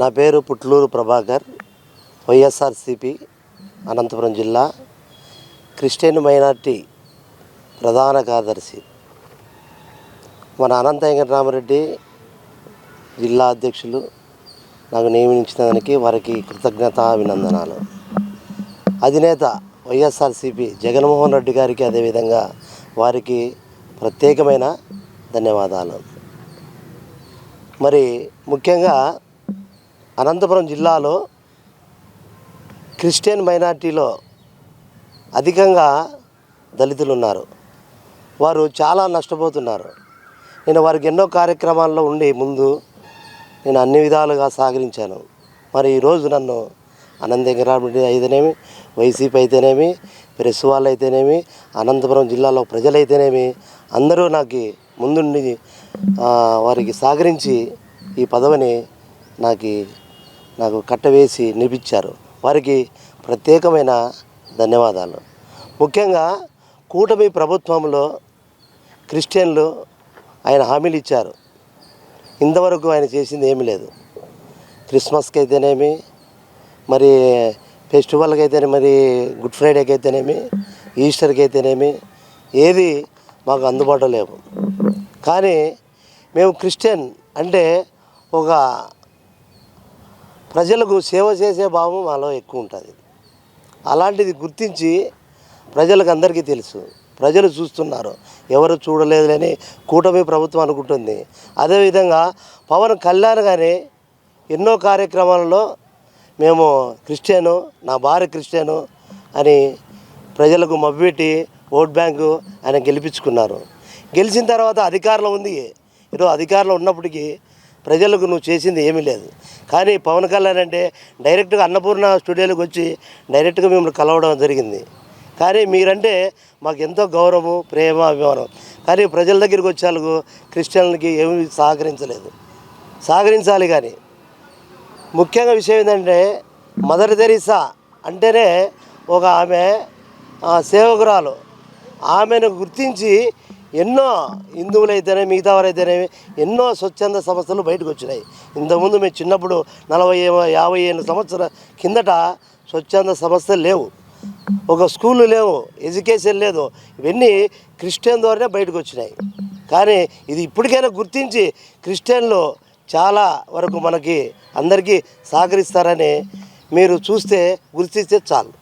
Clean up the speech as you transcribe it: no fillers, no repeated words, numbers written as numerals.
నా పేరు పుట్లూరు ప్రభాకర్, వైఎస్ఆర్సిపి అనంతపురం జిల్లా క్రిస్టియన్ మైనార్టీ ప్రధాన కార్యదర్శి. మన అనంత వెంకటరామరెడ్డి జిల్లా అధ్యక్షులు నాకు నియమించిన దానికి వారికి కృతజ్ఞతాభినందనాలు. అధినేత వైఎస్ఆర్సిపి జగన్మోహన్ రెడ్డి గారికి అదేవిధంగా వారికి ప్రత్యేకమైన ధన్యవాదాలు. మరి ముఖ్యంగా అనంతపురం జిల్లాలో క్రిస్టియన్ మైనార్టీలో అధికంగా దళితులు ఉన్నారు. వారు చాలా నష్టపోతున్నారు. నేను వారికి ఎన్నో కార్యక్రమాల్లో ఉండి ముందు నేను అన్ని విధాలుగా సహకరించాను. మరి ఈరోజు నన్ను అనంత వెంకటరామరెడ్డి అయితేనేమి, వైసీపీ అయితేనేమి, ప్రెస్ వాళ్ళు అయితేనేమి, అనంతపురం జిల్లాలో ప్రజలైతేనేమి అందరూ ముందుండి వారికి సహకరించి ఈ పదవిని నాకు కట్టవేసి నిలిపించారు. వారికి ప్రత్యేకమైన ధన్యవాదాలు. ముఖ్యంగా కూటమి ప్రభుత్వంలో క్రిస్టియన్లు ఆయన హామీలు ఇచ్చారు. ఇంతవరకు ఆయన చేసింది ఏమీ లేదు. క్రిస్మస్కి అయితేనేమి, మరి ఫెస్టివల్కి అయితేనే, మరి గుడ్ ఫ్రైడేకి అయితేనేమి, ఈస్టర్కి అయితేనేమి ఏది మాకు అందుబాటులో లేవు. కానీ మేము క్రిస్టియన్ అంటే ఒక ప్రజలకు సేవ చేసే భావం మాలో ఎక్కువ ఉంటుంది. అలాంటిది గుర్తించి ప్రజలకు అందరికీ తెలుసు, ప్రజలు చూస్తున్నారు. ఎవరు చూడలేదని కూటమి ప్రభుత్వం అనుకుంటుంది. అదేవిధంగా పవన్ కళ్యాణ్ కానీ ఎన్నో కార్యక్రమాలలో మేము క్రిస్టియను, నా భార్య క్రిస్టియను అని ప్రజలకు మభ్యపెట్టి ఓట్ బ్యాంకు ఆయన గెలిపించుకున్నారు. గెలిచిన తర్వాత అధికారంలో ఉంది. ఈరోజు అధికారంలో ఉన్నప్పటికీ ప్రజలకు నువ్వు చేసింది ఏమీ లేదు. కానీ పవన్ కళ్యాణ్ అంటే డైరెక్ట్గా అన్నపూర్ణ స్టూడియోకి వచ్చి డైరెక్ట్గా మిమ్మల్ని కలవడం జరిగింది. కానీ మీరంటే మాకు ఎంతో గౌరవము, ప్రేమ, అభిమానం. కానీ ప్రజల దగ్గరికి వచ్చేందుకు క్రిస్టియన్లకి ఏమీ సహకరించాలి. కానీ ముఖ్యంగా విషయం ఏంటంటే మదర్ తెరీసా అంటేనే ఒక ఆమె సేవకురాలు. ఆమెను గుర్తించి ఎన్నో హిందువులైతేనే, మిగతా వారైతేనే ఎన్నో స్వచ్ఛంద సంస్థలు బయటకు వచ్చినాయి. ఇంతకుముందు మేము చిన్నప్పుడు 40-50 ఏళ్ళ సంవత్సరాల కిందట స్వచ్ఛంద సంస్థలు లేవు, ఒక స్కూళ్ళు లేవు, ఎడ్యుకేషన్ లేదు. ఇవన్నీ క్రిస్టియన్ ద్వారానే బయటకు వచ్చినాయి. కానీ ఇది ఇప్పటికైనా గుర్తించి క్రిస్టియన్లు చాలా వరకు మనకి అందరికీ సహకరిస్తారని మీరు గుర్తిస్తే చాలు.